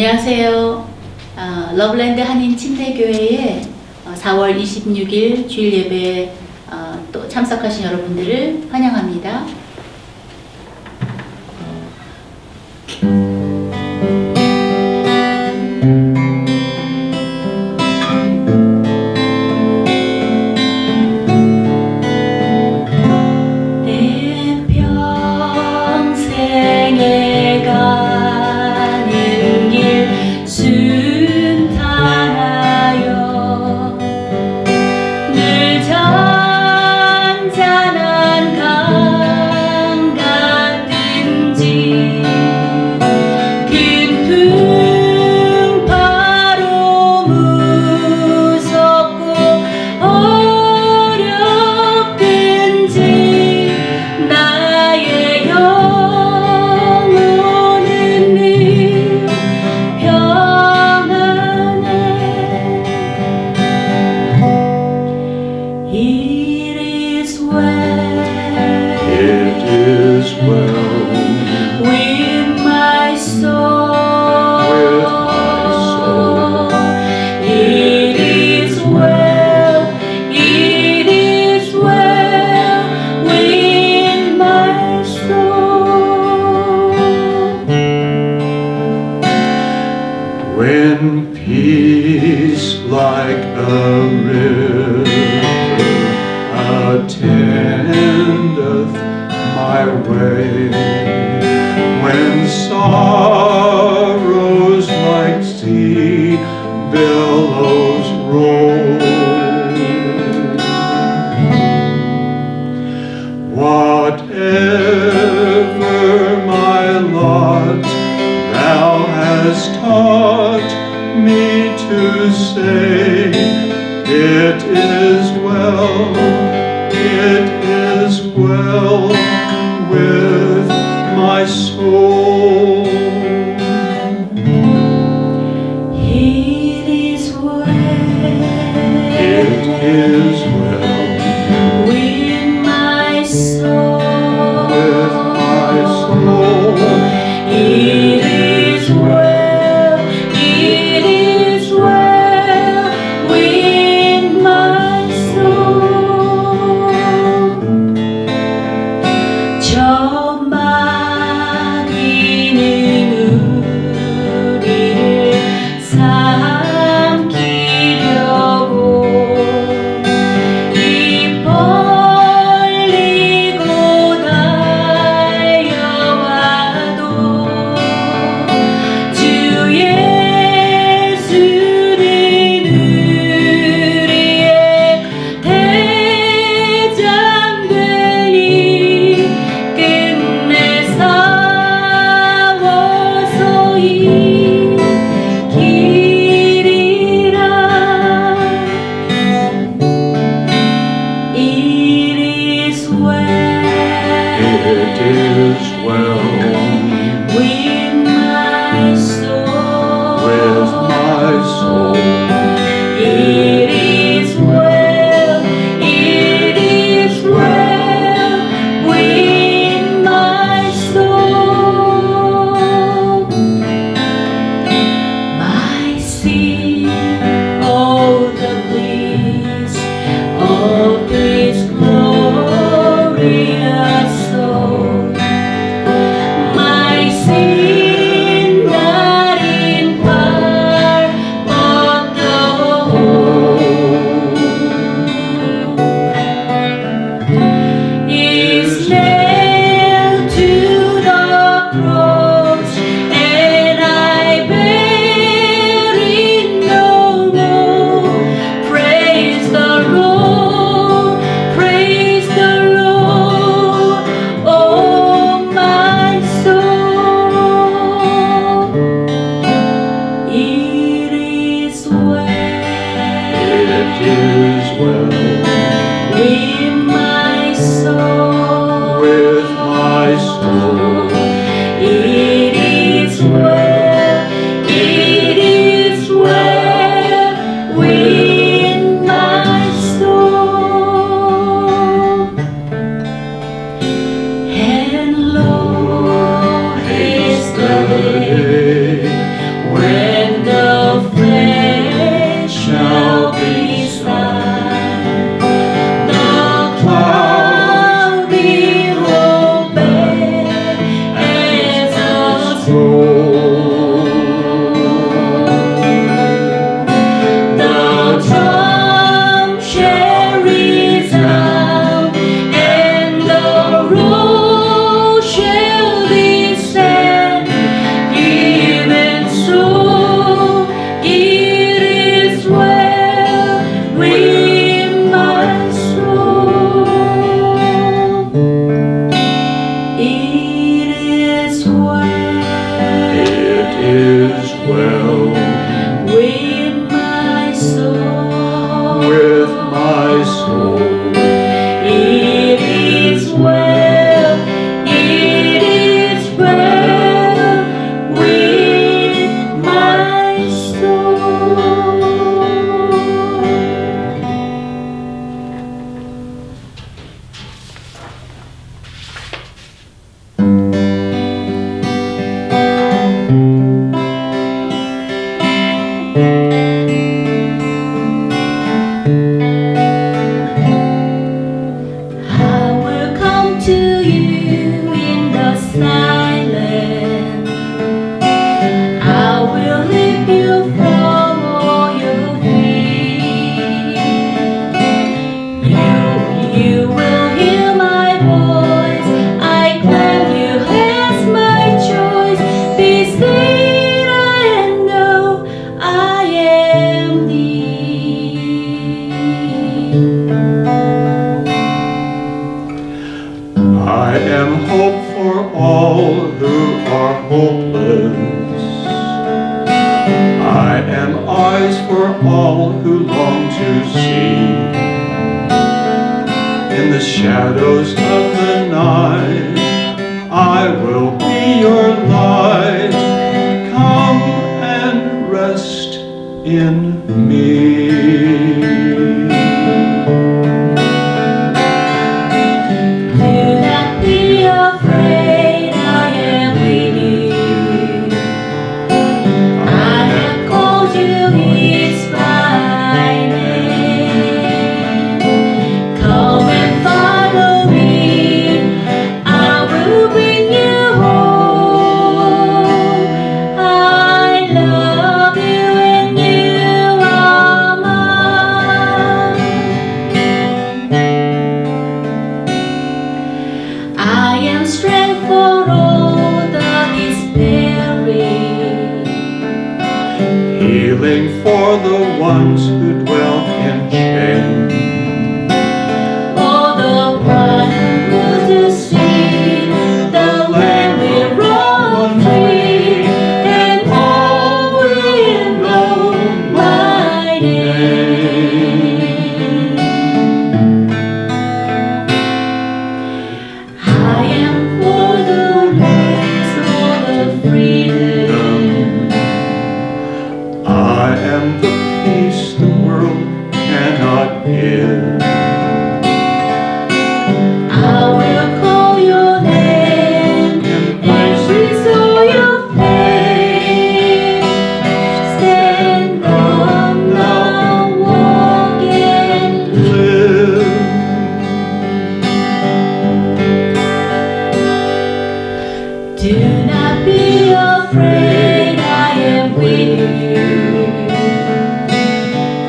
안녕하세요. 러블랜드 한인 침례교회의 4월 26일 주일 예배에 또 참석하신 여러분들을 환영합니다. When peace like a river attendeth my way, when sorrows like sea billows roll, whatever my lot, thou hast taught me to say, it is well with my soul. It is well with my soul. It is well with my soul. 저 마귀 shadows of the night, I will be your light. Come and rest in me. Do not be afraid, I am with you. I have called you each by name. Come and follow me, I will bring you home. I love you and you are mine. I am strength for all that is weary. Healing for the ones who dwell in shame. For the one who wants to see the land will run free, and all will know my name. I am for the rest of the freedom. I am the peace the world cannot give. I will call your name and freeze all your faith. Stand on the walk and Live. do not be afraid, I am with you.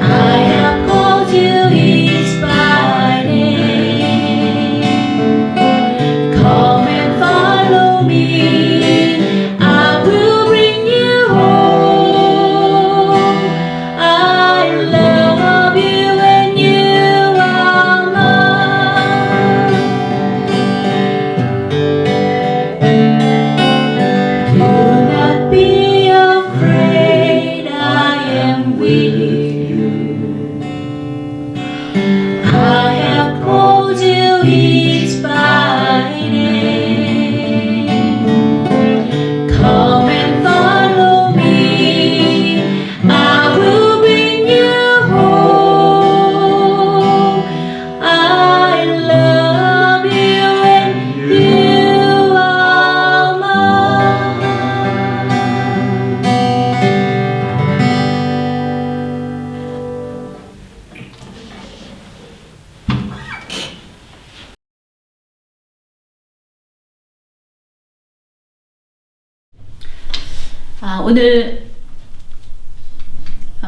I have called you each by name. Come and follow me, I will bring you home. I love you and you are mine. Do not be afraid, I am with you. I have called you each by name. Come and follow me, I will bring you home. I love you and you are mine. 오늘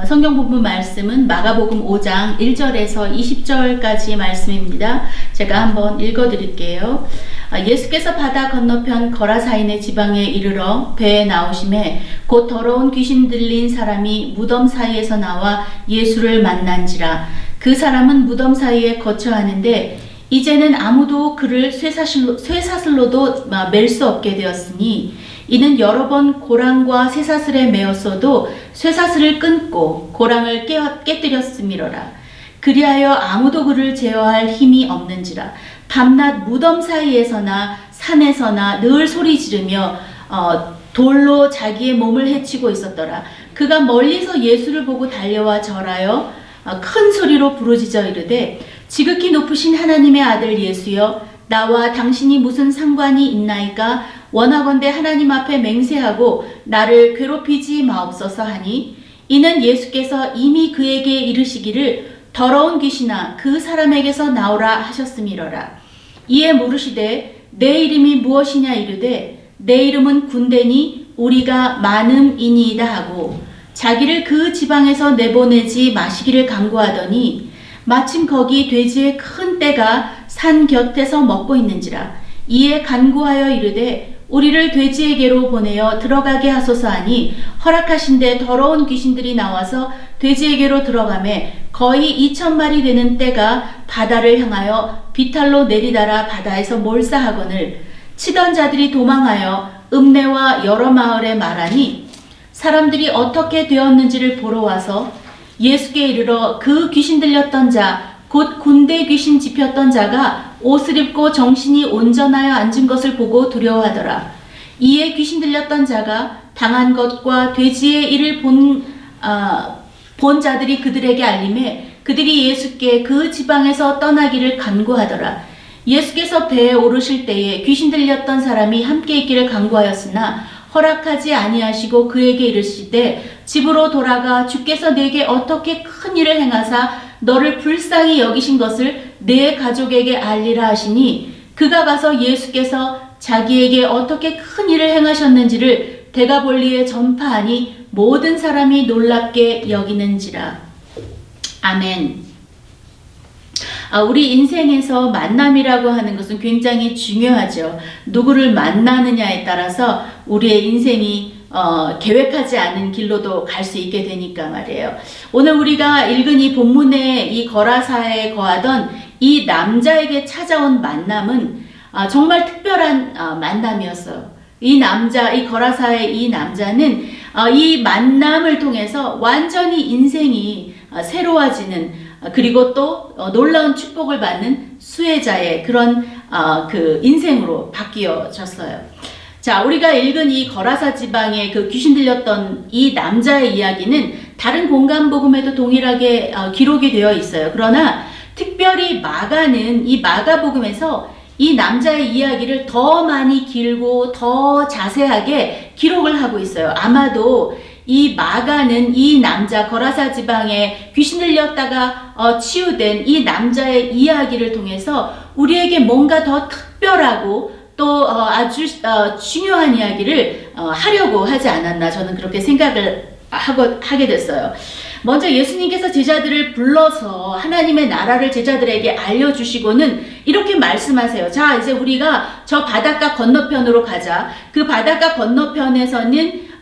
성경 본문 말씀은 마가복음 5장 1절에서 20절까지의 말씀입니다. 제가 한번 읽어드릴게요. 예수께서 바다 건너편 거라사인의 지방에 이르러 배에 나오심에 곧 더러운 귀신 들린 사람이 무덤 사이에서 나와 예수를 만난지라. 그 사람은 무덤 사이에 거처하는데 이제는 아무도 그를 쇠사슬로도 맬 수 없게 되었으니 이는 여러 번 고랑과 쇠사슬에 매었어도 쇠사슬을 끊고 고랑을 깨뜨렸음이로라. 그리하여 아무도 그를 제어할 힘이 없는지라. 밤낮 무덤 사이에서나 산에서나 늘 소리 지르며 돌로 자기의 몸을 해치고 있었더라. 그가 멀리서 예수를 보고 달려와 절하여 큰 소리로 부르짖어 이르되 지극히 높으신 하나님의 아들 예수여, 나와 당신이 무슨 상관이 있나이까? 원하건대 하나님 앞에 맹세하고 나를 괴롭히지 마옵소서 하니, 이는 예수께서 이미 그에게 이르시기를 더러운 귀신아 그 사람에게서 나오라 하셨음이로라. 이에 물으시되 내 이름이 무엇이냐 이르되 내 이름은 군대니 우리가 많음이니이다 하고 자기를 그 지방에서 내보내지 마시기를 간구하더니 마침 거기 돼지의 큰 떼가 산 곁에서 먹고 있는지라. 이에 간구하여 이르되 우리를 돼지에게로 보내어 들어가게 하소서 하니 허락하신데 더러운 귀신들이 나와서 돼지에게로 들어가매 거의 2,000마리 되는 떼가 바다를 향하여 비탈로 내리달아 바다에서 몰사하거늘 치던 자들이 도망하여 읍내와 여러 마을에 말하니 사람들이 어떻게 되었는지를 보러 와서 예수께 이르러 그 귀신 들렸던 자 곧 군대 귀신 집혔던 자가 옷을 입고 정신이 온전하여 앉은 것을 보고 두려워하더라. 이에 귀신 들렸던 자가 당한 것과 돼지의 일을 본 자들이 그들에게 알림해 그들이 예수께 그 지방에서 떠나기를 간구하더라. 예수께서 배에 오르실 때에 귀신 들렸던 사람이 함께 있기를 간구하였으나 허락하지 아니하시고 그에게 이르시되 집으로 돌아가 주께서 내게 어떻게 큰 일을 행하사 너를 불쌍히 여기신 것을 내 가족에게 알리라 하시니 그가 가서 예수께서 자기에게 어떻게 큰 일을 행하셨는지를 데가볼리에 전파하니 모든 사람이 놀랍게 여기는지라. 아멘. 우리 인생에서 만남이라고 하는 것은 굉장히 중요하죠. 누구를 만나느냐에 따라서 우리의 인생이 계획하지 않은 길로도 갈 수 있게 되니까 말이에요. 오늘 우리가 읽은 이 본문의 이 거라사에 거하던 이 남자에게 찾아온 만남은 정말 특별한 만남이었어요. 이 거라사의 이 남자는 이 만남을 통해서 완전히 인생이 새로워지는 그리고 또 놀라운 축복을 받는 수혜자의 그런 그 인생으로 바뀌어졌어요. 자, 우리가 읽은 이 거라사 지방에 그 귀신 들렸던 이 남자의 이야기는 다른 공간복음에도 동일하게 기록이 되어 있어요. 그러나 특별히 마가는 이 마가복음에서 이 남자의 이야기를 더 많이 길고 더 자세하게 기록을 하고 있어요. 아마도 이 마가는 이 남자 거라사 지방에 귀신 들렸다가 치유된 이 남자의 이야기를 통해서 우리에게 뭔가 더 특별하고 또 아주 중요한 이야기를 하려고 하지 않았나, 저는 그렇게 생각을 하게 됐어요. 먼저 예수님께서 제자들을 불러서 하나님의 나라를 제자들에게 알려주시고는 이렇게 말씀하세요. 자, 이제 우리가 저 바닷가 건너편으로 가자. 그 바닷가 건너편에서는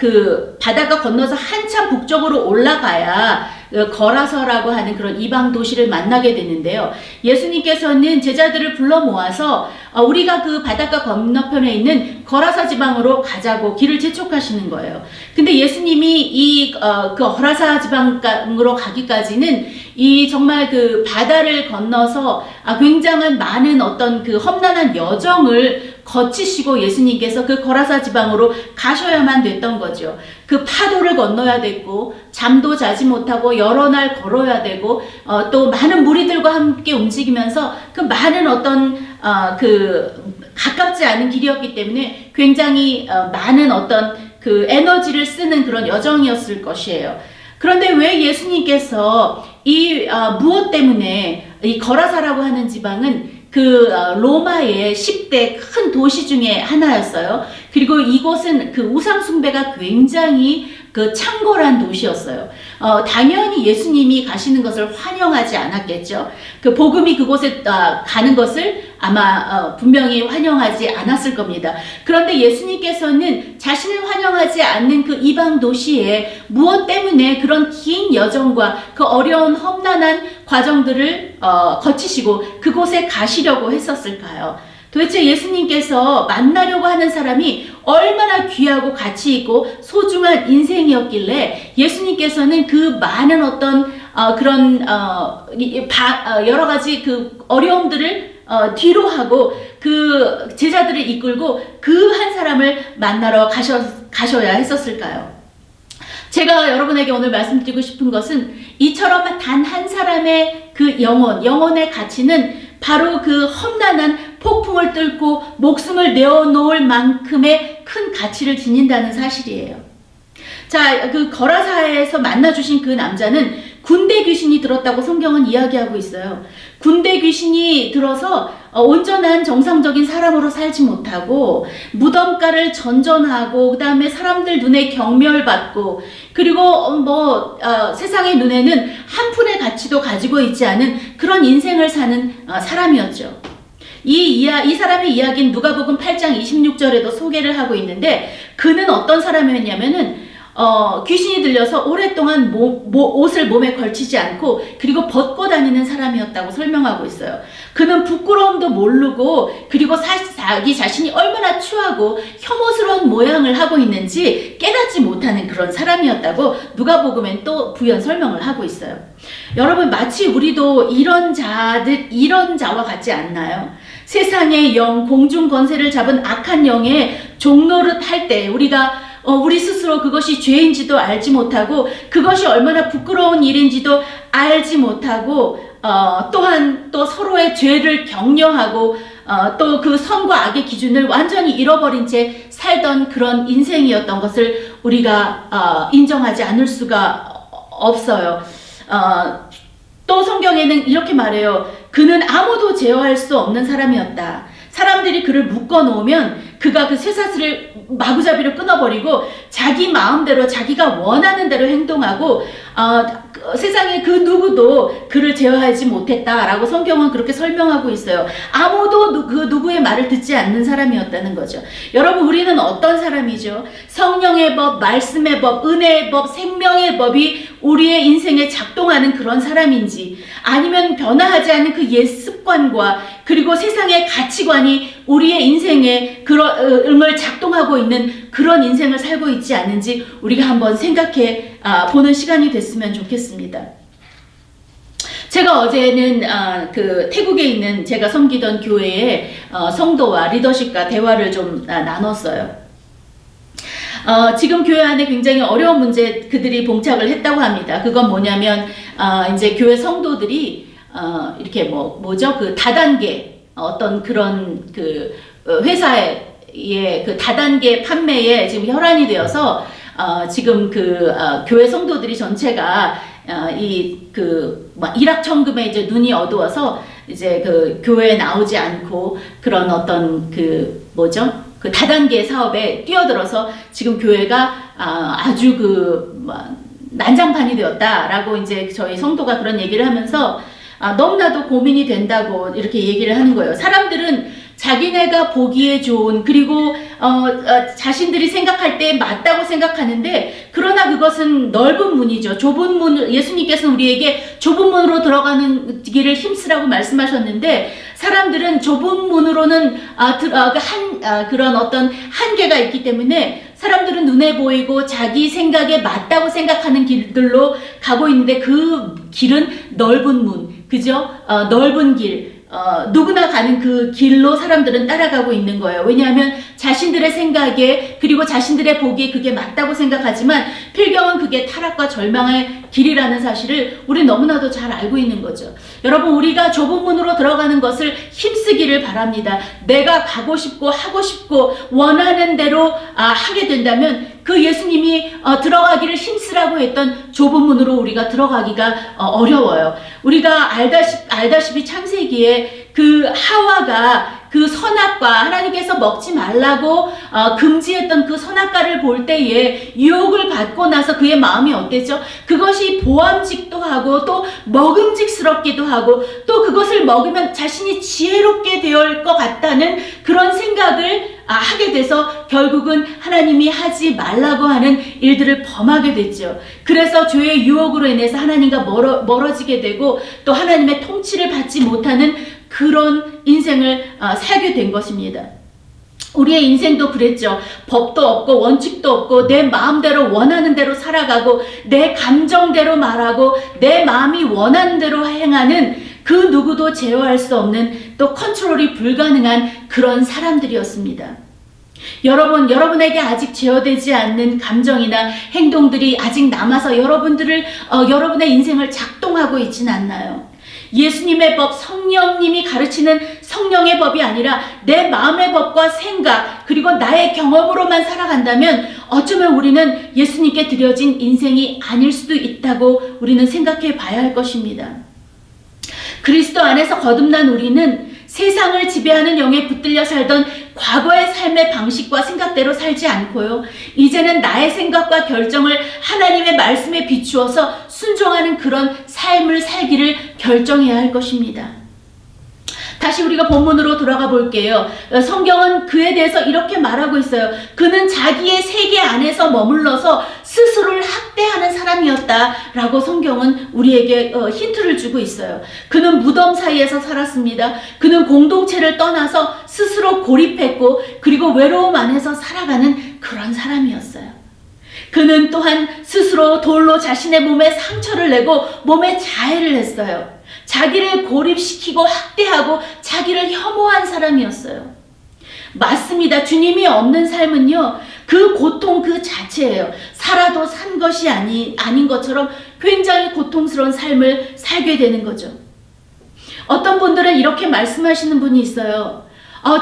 그 바닷가 건너서 한참 북쪽으로 올라가야 거라서라고 하는 그런 이방 도시를 만나게 되는데요. 예수님께서는 제자들을 불러 모아서 우리가 그 바닷가 건너편에 있는 거라사 지방으로 가자고 길을 재촉하시는 거예요. 근데 예수님이 그 거라사 지방으로 가기까지는 이 정말 그 바다를 건너서 굉장한 많은 어떤 그 험난한 여정을 거치시고 예수님께서 그 거라사 지방으로 가셔야만 됐던 거죠. 그 파도를 건너야 됐고 잠도 자지 못하고 여러 날 걸어야 되고 또 많은 무리들과 함께 움직이면서 그 많은 어떤 그 가깝지 않은 길이었기 때문에 굉장히 많은 어떤 그 에너지를 쓰는 그런 여정이었을 것이에요. 그런데 왜 예수님께서 무엇 때문에 이 거라사라고 하는 지방은 그 로마의 10대 큰 도시 중에 하나였어요. 그리고 이곳은 그 우상 숭배가 굉장히 그 창궐한 도시였어요. 당연히 예수님이 가시는 것을 환영하지 않았겠죠. 그 복음이 그곳에 가는 것을 아마 분명히 환영하지 않았을 겁니다. 그런데 예수님께서는 자신을 환영하지 않는 그 이방 도시에 무엇 때문에 그런 긴 여정과 그 어려운 험난한 과정들을 거치시고 그곳에 가시려고 했었을까요? 도대체 예수님께서 만나려고 하는 사람이 얼마나 귀하고 가치 있고 소중한 인생이었길래 예수님께서는 그 많은 어떤 그런 여러 가지 그 어려움들을 뒤로 하고 그 제자들을 이끌고 그 한 사람을 만나러 가셔야 했었을까요? 제가 여러분에게 오늘 말씀드리고 싶은 것은 이처럼 단 한 사람의 그 영혼의 가치는 바로 그 험난한 폭풍을 뚫고 목숨을 내어놓을 만큼의 큰 가치를 지닌다는 사실이에요. 자, 그 거라사에서 만나주신 그 남자는 군대 귀신이 들었다고 성경은 이야기하고 있어요. 군대 귀신이 들어서 온전한 정상적인 사람으로 살지 못하고 무덤가를 전전하고 그 다음에 사람들 눈에 경멸받고 그리고 세상의 눈에는 한 푼의 가치도 가지고 있지 않은 그런 인생을 사는 사람이었죠. 이 사람의 이야기는 누가복음 8장 26절에도 소개를 하고 있는데 그는 어떤 사람이었냐면은 귀신이 들려서 오랫동안 옷을 몸에 걸치지 않고 그리고 벗고 다니는 사람이었다고 설명하고 있어요. 그는 부끄러움도 모르고 그리고 자기 자신이 얼마나 추하고 혐오스러운 모양을 하고 있는지 깨닫지 못하는 그런 사람이었다고 누가복음엔 또 부연 설명을 하고 있어요. 여러분, 마치 우리도 이런 자와 같지 않나요? 세상의 영, 공중 권세를 잡은 악한 영의 종노릇 할 때 우리 스스로 그것이 죄인지도 알지 못하고 그것이 얼마나 부끄러운 일인지도 알지 못하고 또한 또 서로의 죄를 격려하고 또 그 선과 악의 기준을 완전히 잃어버린 채 살던 그런 인생이었던 것을 우리가 인정하지 않을 수가 없어요. 또 성경에는 이렇게 말해요. 그는 아무도 제어할 수 없는 사람이었다. 사람들이 그를 묶어놓으면 그가 그 쇠사슬을 마구잡이로 끊어버리고 자기 마음대로 자기가 원하는 대로 행동하고 세상에 그 누구도 그를 제어하지 못했다라고 성경은 그렇게 설명하고 있어요. 아무도 그 누구의 말을 듣지 않는 사람이었다는 거죠. 여러분, 우리는 어떤 사람이죠? 성령의 법, 말씀의 법, 은혜의 법, 생명의 법이 우리의 인생에 작동하는 그런 사람인지, 아니면 변화하지 않는 그 옛 습관과 그리고 세상의 가치관이 우리의 인생에 그런 을 작동하고 있는 그런 인생을 살고 있지 않은지 우리가 한번 생각해 보는 시간이 됐으면 좋겠습니다. 제가 어제는 그 태국에 있는 제가 섬기던 교회의 성도와 리더십과 대화를 좀 나눴어요. 지금 교회 안에 굉장히 어려운 문제 그들이 봉착을 했다고 합니다. 그건 뭐냐면 이제 교회 성도들이 이렇게 뭐죠? 그 다단계 어떤 그런 그 회사의 그 다단계 판매에 지금 혈안이 되어서 지금 그 교회 성도들이 전체가 일확천금에 이제 눈이 어두워서 이제 그 교회에 나오지 않고 그런 어떤 그 뭐죠? 그 다단계 사업에 뛰어들어서 지금 교회가 아주 난장판이 되었다라고 이제 저희 성도가 그런 얘기를 하면서 너무나도 고민이 된다고 이렇게 얘기를 하는 거예요. 사람들은 자기네가 보기에 좋은 그리고 자신들이 생각할 때 맞다고 생각하는데, 그러나 그것은 넓은 문이죠. 좁은 문, 예수님께서는 우리에게 좁은 문으로 들어가는 길을 힘쓰라고 말씀하셨는데, 사람들은 좁은 문으로는 그런 어떤 한계가 있기 때문에 사람들은 눈에 보이고 자기 생각에 맞다고 생각하는 길들로 가고 있는데, 그 길은 넓은 문, 그죠? 넓은 길, 누구나 가는 그 길로 사람들은 따라가고 있는 거예요. 왜냐하면 자신들의 생각에 그리고 자신들의 보기에 그게 맞다고 생각하지만 필경은 그게 타락과 절망의 길이라는 사실을 우리 너무나도 잘 알고 있는 거죠. 여러분, 우리가 좁은 문으로 들어가는 것을 힘쓰기를 바랍니다. 내가 가고 싶고 하고 싶고 원하는 대로 하게 된다면 그 예수님이 들어가기를 힘쓰라고 했던 좁은 문으로 우리가 들어가기가 어려워요. 우리가 알다시피 창세기에 그 하와가 그 선악과, 하나님께서 먹지 말라고 금지했던 그 선악과를 볼 때에 유혹을 받고 나서 그의 마음이 어땠죠? 그것이 보암직도 하고 또 먹음직스럽기도 하고 또 그것을 먹으면 자신이 지혜롭게 될 것 같다는 그런 생각을 하게 돼서 결국은 하나님이 하지 말라고 하는 일들을 범하게 됐죠. 그래서 죄의 유혹으로 인해서 하나님과 멀어지게 되고 또 하나님의 통치를 받지 못하는 그런 인생을 살게 된 것입니다. 우리의 인생도 그랬죠. 법도 없고 원칙도 없고 내 마음대로 원하는 대로 살아가고 내 감정대로 말하고 내 마음이 원하는 대로 행하는 그 누구도 제어할 수 없는 또 컨트롤이 불가능한 그런 사람들이었습니다. 여러분에게 아직 제어되지 않는 감정이나 행동들이 아직 남아서 여러분의 인생을 작동하고 있진 않나요? 예수님의 법, 성령님이 가르치는 성령의 법이 아니라 내 마음의 법과 생각 그리고 나의 경험으로만 살아간다면 어쩌면 우리는 예수님께 드려진 인생이 아닐 수도 있다고 우리는 생각해 봐야 할 것입니다. 그리스도 안에서 거듭난 우리는 세상을 지배하는 영에 붙들려 살던 과거의 삶의 방식과 생각대로 살지 않고요. 이제는 나의 생각과 결정을 하나님의 말씀에 비추어서 순종하는 그런 삶을 살기를 결정해야 할 것입니다. 다시 우리가 본문으로 돌아가 볼게요. 성경은 그에 대해서 이렇게 말하고 있어요. 그는 자기의 세계 안에서 머물러서 스스로를 학대하는 사람이었다라고 성경은 우리에게 힌트를 주고 있어요. 그는 무덤 사이에서 살았습니다. 그는 공동체를 떠나서 스스로 고립했고 그리고 외로움 안에서 살아가는 그런 사람이었어요. 그는 또한 스스로 돌로 자신의 몸에 상처를 내고 몸에 자해를 했어요. 자기를 고립시키고 학대하고 자기를 혐오한 사람이었어요. 맞습니다. 주님이 없는 삶은요, 그 고통 그 자체예요. 살아도 산 것이 아닌 것처럼 굉장히 고통스러운 삶을 살게 되는 거죠. 어떤 분들은 이렇게 말씀하시는 분이 있어요.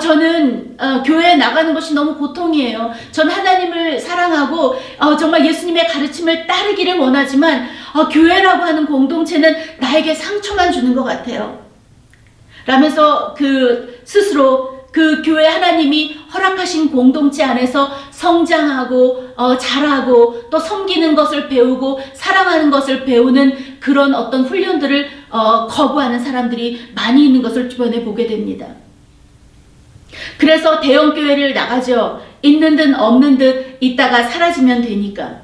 저는 교회에 나가는 것이 너무 고통이에요. 전 하나님을 사랑하고 정말 예수님의 가르침을 따르기를 원하지만 교회라고 하는 공동체는 나에게 상처만 주는 것 같아요. 라면서 스스로 그 교회 하나님이 허락하신 공동체 안에서 성장하고 자라고 또 섬기는 것을 배우고 사랑하는 것을 배우는 그런 어떤 훈련들을 거부하는 사람들이 많이 있는 것을 주변에 보게 됩니다. 그래서 대형 교회를 나가죠. 있는 듯 없는 듯 있다가 사라지면 되니까.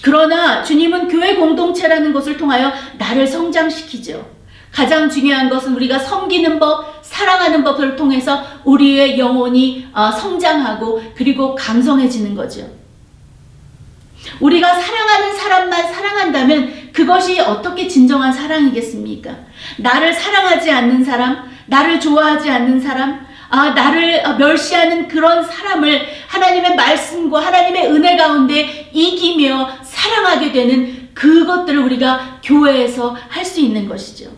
그러나 주님은 교회 공동체라는 것을 통하여 나를 성장시키죠. 가장 중요한 것은 우리가 섬기는 법, 사랑하는 법을 통해서 우리의 영혼이 성장하고 그리고 강성해지는 거죠. 우리가 사랑하는 사람만 사랑한다면 그것이 어떻게 진정한 사랑이겠습니까? 나를 사랑하지 않는 사람, 나를 좋아하지 않는 사람, 나를 멸시하는 그런 사람을 하나님의 말씀과 하나님의 은혜 가운데 이기며 사랑하게 되는 그것들을 우리가 교회에서 할 수 있는 것이죠.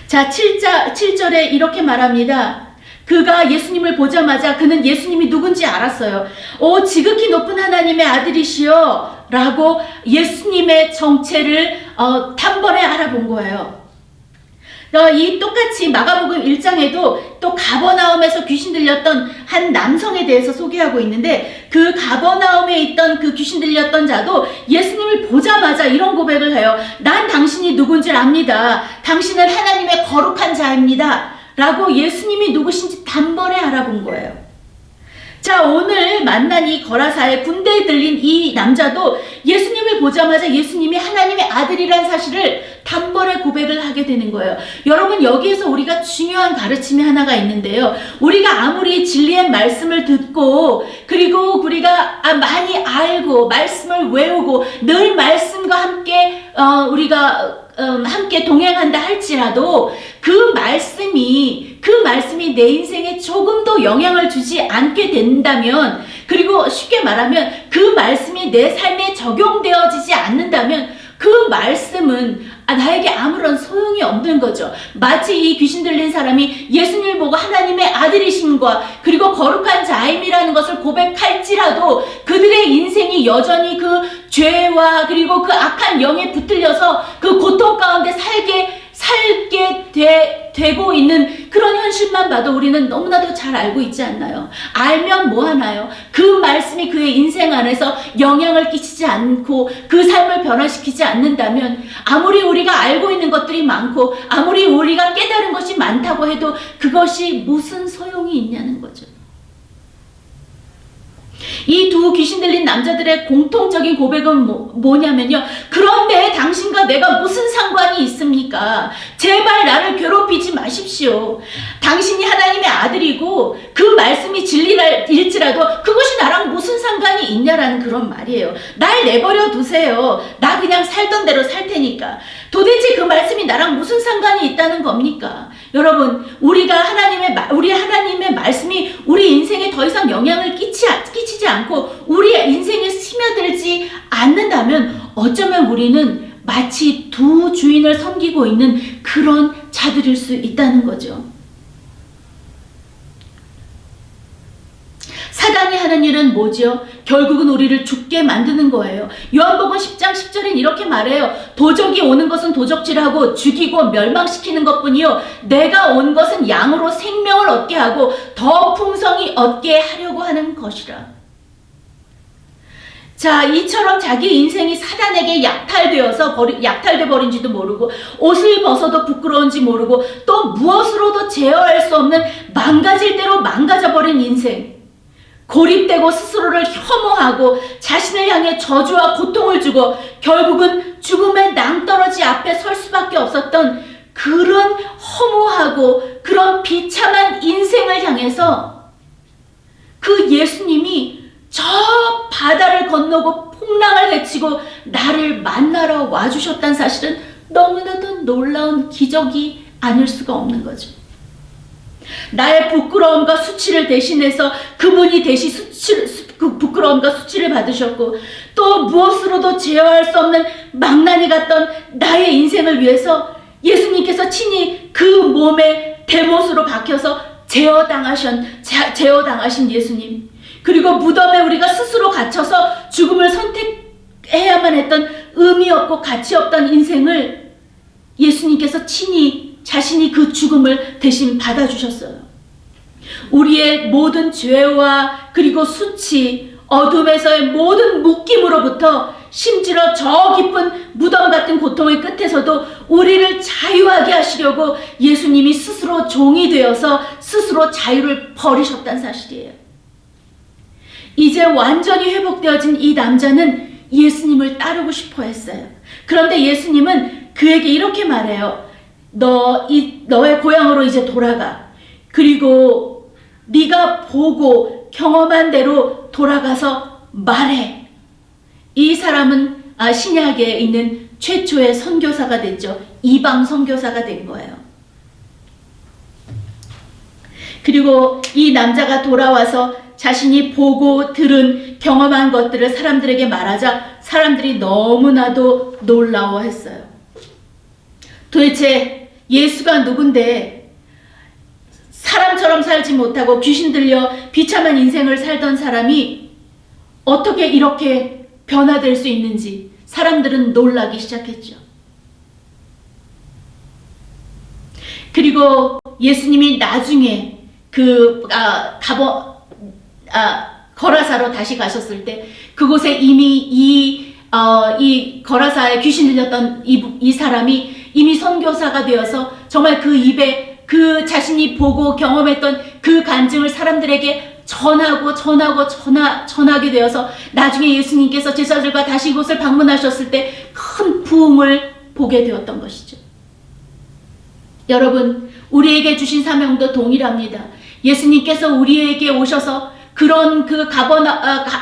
자, 7절에 이렇게 말합니다. 그가 예수님을 보자마자 그는 예수님이 누군지 알았어요. 지극히 높은 하나님의 아들이시여 라고 예수님의 정체를 단번에 알아본 거예요. 이 똑같이 마가복음 1장에도 또 가버나움에서 귀신 들렸던 한 남성에 대해서 소개하고 있는데 그 가버나움에 있던 그 귀신 들렸던 자도 예수님을 보자마자 이런 고백을 해요. 난 당신이 누군지 압니다. 당신은 하나님의 거룩한 자입니다. 라고 예수님이 누구신지 단번에 알아본 거예요. 자, 오늘 만난 이 거라사의 군대에 들린 이 남자도 예수님을 보자마자 예수님이 하나님의 아들이란 사실을 단번에 고백을 하게 되는 거예요. 여러분, 여기에서 우리가 중요한 가르침이 하나가 있는데요. 우리가 아무리 진리의 말씀을 듣고 그리고 우리가 많이 알고 말씀을 외우고 늘 말씀과 함께 우리가 함께 동행한다 할지라도 그 말씀이 내 인생에 조금도 영향을 주지 않게 된다면, 그리고 쉽게 말하면 그 말씀이 내 삶에 적용되어지지 않는다면 그 말씀은 나에게 아무런 소용이 없는 거죠. 마치 이 귀신 들린 사람이 예수님을 보고 하나님의 아들이심과 그리고 거룩한 자임이라는 것을 고백할지라도 그들의 인생이 여전히 그 죄와 그리고 그 악한 영에 붙들려서 그 고통 가운데 살게 되고 있는 그런 현실만 봐도 우리는 너무나도 잘 알고 있지 않나요? 알면 뭐 하나요? 그 말씀이 그의 인생 안에서 영향을 끼치지 않고 그 삶을 변화시키지 않는다면 아무리 우리가 알고 있는 것들이 많고 아무리 우리가 깨달은 것이 많다고 해도 그것이 무슨 소용이 있냐는 거죠. 이 두 귀신 들린 남자들의 공통적인 고백은 뭐냐면요. 그런데 당신과 내가 무슨 상관이 있습니까? 제발 나를 괴롭히지 마십시오. 당신이 하나님의 아들이고 그 말씀이 진리일지라도 그것이 나랑 무슨 상관이 있냐라는 그런 말이에요. 날 내버려 두세요. 나 그냥 살던 대로 살 테니까. 도대체 그 말씀이 나랑 무슨 상관이 있다는 겁니까? 여러분, 우리 하나님의 말씀이 우리 인생에 더 이상 영향을 끼치지 않고 우리의 인생에 스며들지 않는다면 어쩌면 우리는 마치 두 주인을 섬기고 있는 그런 자들일 수 있다는 거죠. 사단이 하는 일은 뭐죠? 결국은 우리를 죽게 만드는 거예요. 요한복음 10장 10절엔 이렇게 말해요. 도적이 오는 것은 도적질하고 죽이고 멸망시키는 것뿐이요 내가 온 것은 양으로 생명을 얻게 하고 더 풍성히 얻게 하려고 하는 것이라. 자, 이처럼 자기 인생이 사단에게 약탈돼 버린지도 모르고, 옷을 벗어도 부끄러운지 모르고, 또 무엇으로도 제어할 수 없는 망가질 대로 망가져 버린 인생. 고립되고 스스로를 혐오하고 자신을 향해 저주와 고통을 주고 결국은 죽음의 낭떠러지 앞에 설 수밖에 없었던 그런 허무하고 그런 비참한 인생을 향해서 그 예수님이 저 바다를 건너고 풍랑을 헤치고 나를 만나러 와주셨다는 사실은 너무나도 놀라운 기적이 아닐 수가 없는 거죠. 나의 부끄러움과 수치를 대신해서 그분이 대신 그 부끄러움과 수치를 받으셨고, 또 무엇으로도 제어할 수 없는 망나니 같던 나의 인생을 위해서 예수님께서 친히 그 몸에 대못으로 박혀서 제어당하신 예수님, 그리고 무덤에 우리가 스스로 갇혀서 죽음을 선택해야만 했던 의미 없고 가치 없던 인생을 예수님께서 친히 자신이 그 죽음을 대신 받아주셨어요. 우리의 모든 죄와 그리고 수치, 어둠에서의 모든 묶임으로부터 심지어 저 깊은 무덤 같은 고통의 끝에서도 우리를 자유하게 하시려고 예수님이 스스로 종이 되어서 스스로 자유를 버리셨다는 사실이에요. 이제 완전히 회복되어진 이 남자는 예수님을 따르고 싶어 했어요. 그런데 예수님은 그에게 이렇게 말해요. 너의 고향으로 이제 돌아가. 그리고 네가 보고 경험한 대로 돌아가서 말해. 이 사람은 신약에 있는 최초의 선교사가 됐죠. 이방 선교사가 된 거예요. 그리고 이 남자가 돌아와서 자신이 보고 들은 경험한 것들을 사람들에게 말하자 사람들이 너무나도 놀라워했어요. 도대체 예수가 누군데 사람처럼 살지 못하고 귀신 들려 비참한 인생을 살던 사람이 어떻게 이렇게 변화될 수 있는지 사람들은 놀라기 시작했죠. 그리고 예수님이 나중에 거라사로 다시 가셨을 때 그곳에 이미 이 거라사에 귀신 들렸던 이 사람이 이미 선교사가 되어서 정말 그 입에 그 자신이 보고 경험했던 그 간증을 사람들에게 전하게 되어서 나중에 예수님께서 제자들과 다시 이곳을 방문하셨을 때 큰 부흥을 보게 되었던 것이죠. 여러분, 우리에게 주신 사명도 동일합니다. 예수님께서 우리에게 오셔서 그런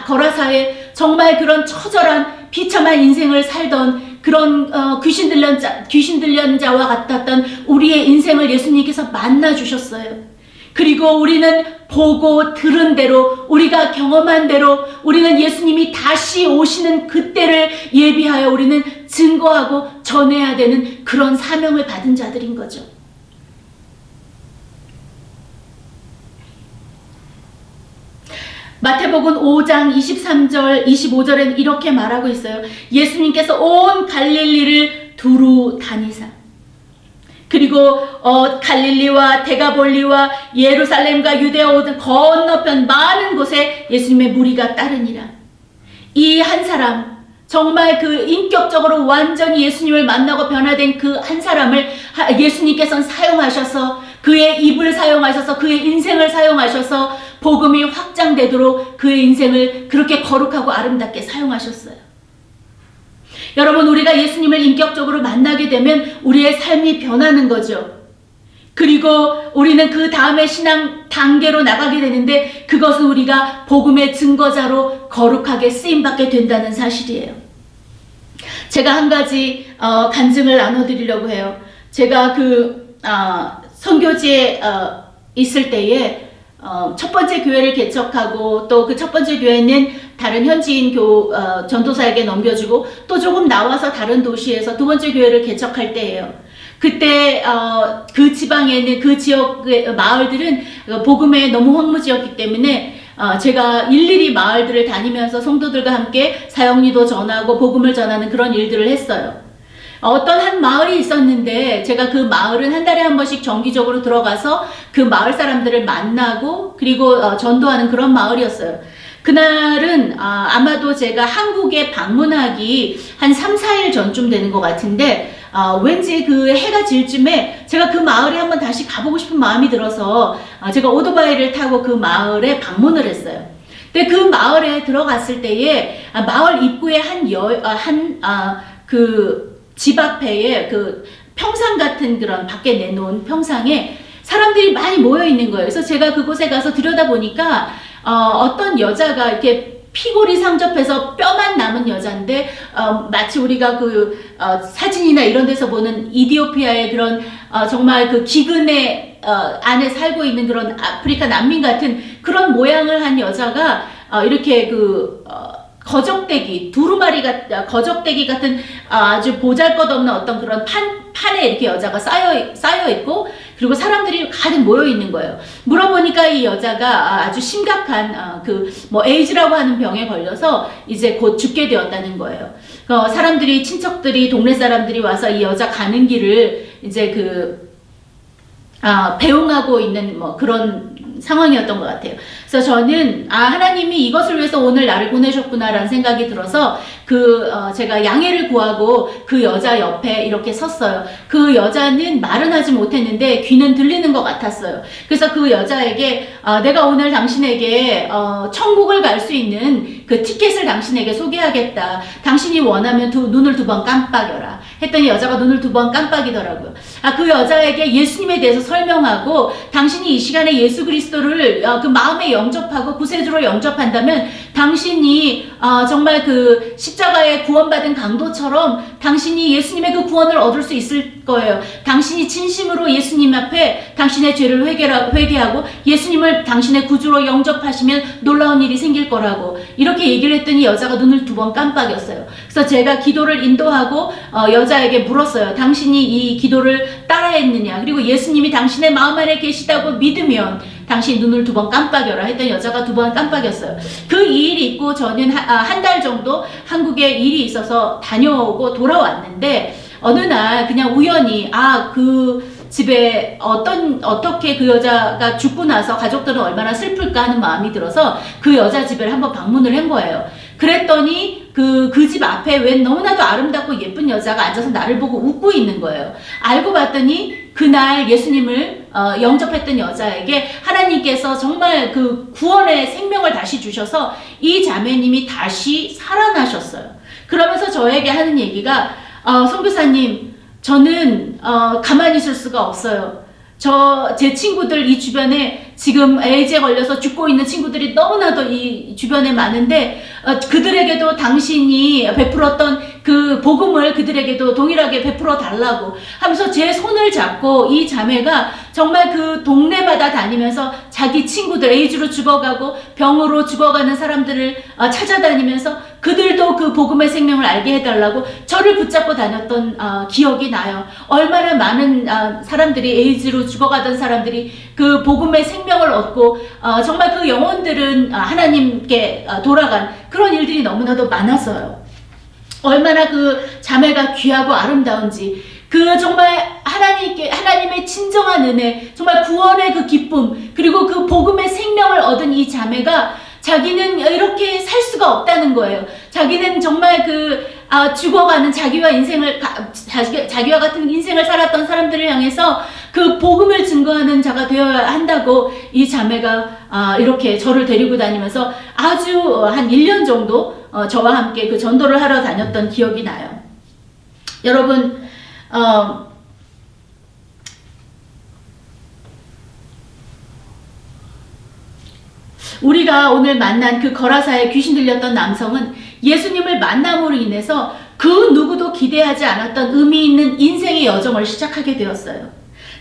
거라사에 정말 그런 처절한 비참한 인생을 살던 그런 귀신 들린 자와 같았던 우리의 인생을 예수님께서 만나 주셨어요. 그리고 우리는 보고 들은 대로, 우리가 경험한 대로 우리는 예수님이 다시 오시는 그때를 예비하여 우리는 증거하고 전해야 되는 그런 사명을 받은 자들인 거죠. 마태복음 5장 23절 25절에는 이렇게 말하고 있어요. 예수님께서 온 갈릴리를 두루 다니사, 그리고 갈릴리와 데가볼리와 예루살렘과 유대아 오든 건너편 많은 곳에 예수님의 무리가 따르니라. 이 한 사람, 정말 그 인격적으로 완전히 예수님을 만나고 변화된 그 한 사람을 예수님께서는 사용하셔서 그의 입을 사용하셔서 그의 인생을 사용하셔서 복음이 확장되도록 그의 인생을 그렇게 거룩하고 아름답게 사용하셨어요. 여러분, 우리가 예수님을 인격적으로 만나게 되면 우리의 삶이 변하는 거죠. 그리고 우리는 그 다음에 신앙 단계로 나가게 되는데 그것은 우리가 복음의 증거자로 거룩하게 쓰임받게 된다는 사실이에요. 제가 한 가지 간증을 나눠드리려고 해요. 제가 선교지에 있을 때에 첫 번째 교회를 개척하고 또 그 첫 번째 교회는 다른 현지인 전도사에게 넘겨주고 또 조금 나와서 다른 도시에서 두 번째 교회를 개척할 때예요. 그때 그 지방에 있는 그 지역의 마을들은 복음에 너무 황무지였기 때문에 제가 일일이 마을들을 다니면서 성도들과 함께 사역리도 전하고 복음을 전하는 그런 일들을 했어요. 어떤 한 마을이 있었는데 제가 그 마을은 한 달에 한 번씩 정기적으로 들어가서 그 마을 사람들을 만나고 그리고 전도하는 그런 마을이었어요. 그날은 아마도 제가 한국에 방문하기 한 3, 4일 전쯤 되는 것 같은데 왠지 그 해가 질 쯤에 제가 그 마을에 한번 다시 가보고 싶은 마음이 들어서 제가 오토바이를 타고 그 마을에 방문을 했어요. 근데 그 마을에 들어갔을 때에 마을 입구에 그 집 앞에 그 평상 같은 그런 밖에 내놓은 평상에 사람들이 많이 모여 있는 거예요. 그래서 제가 그곳에 가서 들여다보니까 어떤 여자가 이렇게 피골이 상접해서 뼈만 남은 여자인데 마치 우리가 그 사진이나 이런 데서 보는 이디오피아의 그런 정말 그 기근의 안에 살고 있는 그런 아프리카 난민 같은 그런 모양을 한 여자가 이렇게 거적대기, 두루마리 거적대기 같은 아주 보잘것없는 어떤 그런 판에 이렇게 여자가 쌓여 있고, 그리고 사람들이 가득 모여 있는 거예요. 물어보니까 이 여자가 아주 심각한 에이즈라고 하는 병에 걸려서 이제 곧 죽게 되었다는 거예요. 사람들이, 친척들이, 동네 사람들이 와서 이 여자 가는 길을 이제 배웅하고 있는 그런 상황이었던 것 같아요. 그래서 저는 하나님이 이것을 위해서 오늘 나를 보내셨구나라는 생각이 들어서 제가 양해를 구하고 그 여자 옆에 이렇게 섰어요. 그 여자는 말은 하지 못했는데 귀는 들리는 것 같았어요. 그래서 그 여자에게 내가 오늘 당신에게 천국을 갈 수 있는 그 티켓을 당신에게 소개하겠다. 당신이 원하면 눈을 2번 깜빡여라. 했더니 여자가 눈을 2번 깜빡이더라고요. 그 여자에게 예수님에 대해서 설명하고, 당신이 이 시간에 예수 그리스도를 그 마음에 영접하고 구세주로 영접한다면 당신이 정말 그 십자가에 구원받은 강도처럼 당신이 예수님의 그 구원을 얻을 수 있을 거예요. 당신이 진심으로 예수님 앞에 당신의 죄를 회개하고 예수님을 당신의 구주로 영접하시면 놀라운 일이 생길 거라고 이렇게 얘기를 했더니 여자가 눈을 2번 깜빡였어요. 그래서 제가 기도를 인도하고 여자에게 물었어요. 당신이 이 기도를 따라했느냐, 그리고 예수님이 당신의 마음 안에 계시다고 믿으면 당신 눈을 2번 깜빡여라 했더니 여자가 2번 깜빡였어요. 그 일이 있고 저는 한 달 정도 한국에 일이 있어서 다녀오고 돌아왔는데, 어느 날 그냥 우연히 그 집에 어떻게 그 여자가 죽고 나서 가족들은 얼마나 슬플까 하는 마음이 들어서 그 여자 집을 한번 방문을 한 거예요. 그랬더니 그 집 앞에 웬 너무나도 아름답고 예쁜 여자가 앉아서 나를 보고 웃고 있는 거예요. 알고 봤더니 그날 예수님을 영접했던 여자에게 하나님께서 정말 그 구원의 생명을 다시 주셔서 이 자매님이 다시 살아나셨어요. 그러면서 저에게 하는 얘기가, 선교사님, 저는 가만히 있을 수가 없어요. 제 친구들 이 주변에 지금 에이즈에 걸려서 죽고 있는 친구들이 너무나도 이 주변에 많은데 그들에게도 당신이 베풀었던 그 복음을 그들에게도 동일하게 베풀어 달라고 하면서 제 손을 잡고 이 자매가 정말 그 동네마다 다니면서 자기 친구들, 에이즈로 죽어가고 병으로 죽어가는 사람들을 찾아다니면서 그들도 그 복음의 생명을 알게 해달라고 저를 붙잡고 다녔던 기억이 나요. 얼마나 많은 사람들이, 에이즈로 죽어가던 사람들이 그 복음의 생명을 얻고 정말 그 영혼들은 하나님께 돌아간 그런 일들이 너무나도 많았어요. 얼마나 그 자매가 귀하고 아름다운지, 정말 하나님의 진정한 은혜, 정말 구원의 그 기쁨, 그리고 그 복음의 생명을 얻은 이 자매가 자기는 이렇게 살 수가 없다는 거예요. 자기는 정말 죽어가는 자기와 같은 인생을 살았던 사람들을 향해서 그 복음을 증거하는 자가 되어야 한다고 이 자매가 이렇게 저를 데리고 다니면서 아주 한 1년 정도 저와 함께 그 전도를 하러 다녔던 기억이 나요. 여러분, 우리가 오늘 만난 그 거라사에 귀신 들렸던 남성은 예수님을 만남으로 인해서 그 누구도 기대하지 않았던 의미 있는 인생의 여정을 시작하게 되었어요.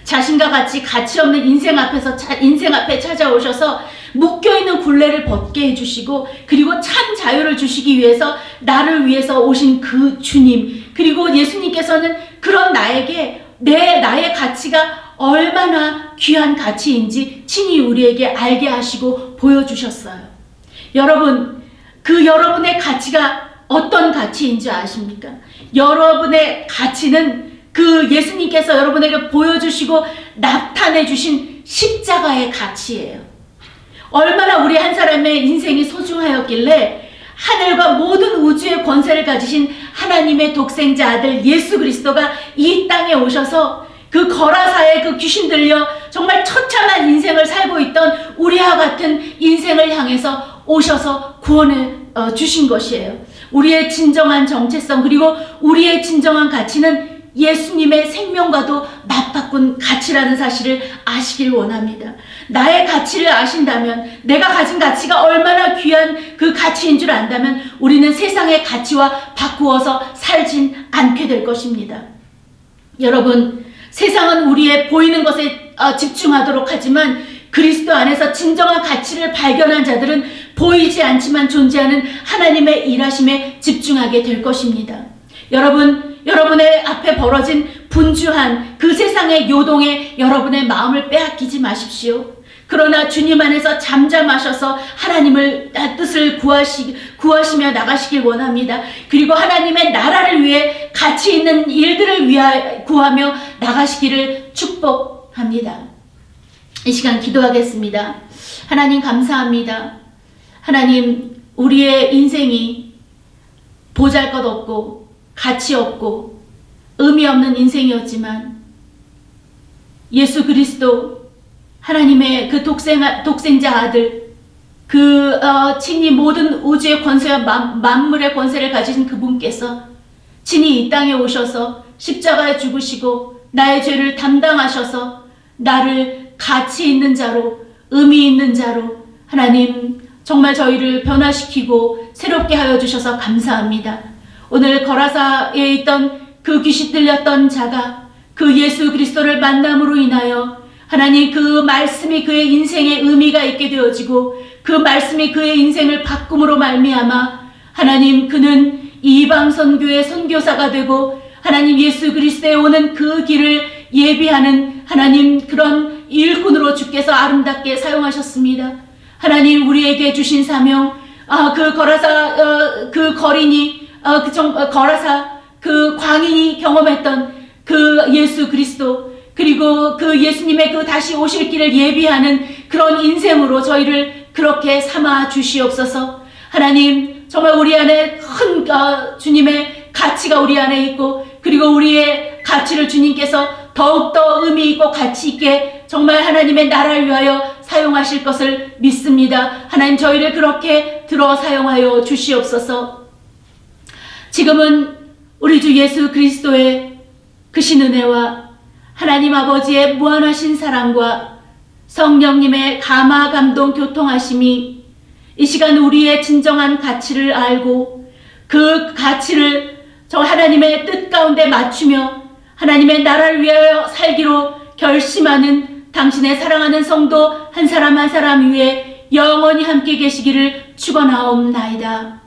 자신과 같이 가치 없는 인생 앞에 찾아오셔서 묶여있는 굴레를 벗게 해주시고, 그리고 참 자유를 주시기 위해서 나를 위해서 오신 그 주님, 그리고 예수님께서는 그런 나에게 나의 가치가 얼마나 귀한 가치인지 친히 우리에게 알게 하시고 보여주셨어요. 여러분, 여러분의 가치가 어떤 가치인지 아십니까? 여러분의 가치는 그 예수님께서 여러분에게 보여주시고 나타내 주신 십자가의 가치예요. 얼마나 우리 한 사람의 인생이 소중하여 하셨길래 하늘과 모든 우주의 권세를 가지신 하나님의 독생자 아들 예수 그리스도가 이 땅에 오셔서 그 거라사의 그 귀신 들려 정말 처참한 인생을 살고 있던 우리와 같은 인생을 향해서 오셔서 구원을 주신 것이에요. 우리의 진정한 정체성 그리고 우리의 진정한 가치는 예수님의 생명과도 맞바꾼 가치라는 사실을 아시길 원합니다. 나의 가치를 아신다면, 내가 가진 가치가 얼마나 귀한 그 가치인 줄 안다면 우리는 세상의 가치와 바꾸어서 살진 않게 될 것입니다. 여러분, 세상은 우리의 보이는 것에 집중하도록 하지만 그리스도 안에서 진정한 가치를 발견한 자들은 보이지 않지만 존재하는 하나님의 일하심에 집중하게 될 것입니다. 여러분의 앞에 벌어진 분주한 그 세상의 요동에 여러분의 마음을 빼앗기지 마십시오. 그러나 주님 안에서 잠잠하셔서 하나님을 뜻을 구하시며 나가시길 원합니다. 그리고 하나님의 나라를 위해 가치 있는 일들을 구하며 나가시기를 축복합니다. 이 시간 기도하겠습니다. 하나님 감사합니다. 하나님, 우리의 인생이 보잘것없고 가치 없고 의미 없는 인생이었지만 예수 그리스도 하나님의 그 독생자 아들, 친히 모든 우주의 권세와 만물의 권세를 가지신 그분께서 친히 이 땅에 오셔서 십자가에 죽으시고 나의 죄를 담당하셔서 나를 가치 있는 자로, 의미 있는 자로 하나님 정말 저희를 변화시키고 새롭게 하여 주셔서 감사합니다. 오늘 거라사에 있던 그 귀신 들렸던 자가 그 예수 그리스도를 만남으로 인하여 하나님 그 말씀이 그의 인생에 의미가 있게 되어지고 그 말씀이 그의 인생을 바꿈으로 말미암아 하나님 그는 이방 선교의 선교사가 되고 하나님 예수 그리스도에 오는 그 길을 예비하는 하나님 그런 일꾼으로 주께서 아름답게 사용하셨습니다. 하나님 우리에게 주신 사명, 그 거라사 그 거린이 거라사 그 광인이 경험했던 그 예수 그리스도 그리고 그 예수님의 그 다시 오실 길을 예비하는 그런 인생으로 저희를 그렇게 삼아 주시옵소서. 하나님 정말 우리 안에 큰 주님의 가치가 우리 안에 있고 그리고 우리의 가치를 주님께서 더욱더 의미 있고 가치 있게 정말 하나님의 나라를 위하여 사용하실 것을 믿습니다. 하나님 저희를 그렇게 들어 사용하여 주시옵소서. 지금은 우리 주 예수 그리스도의 크신 은혜와 하나님 아버지의 무한하신 사랑과 성령님의 감화 감동 교통하심이 이 시간 우리의 진정한 가치를 알고 그 가치를 저 하나님의 뜻 가운데 맞추며 하나님의 나라를 위하여 살기로 결심하는 당신의 사랑하는 성도 한 사람 한 사람 위에 영원히 함께 계시기를 축원하옵나이다.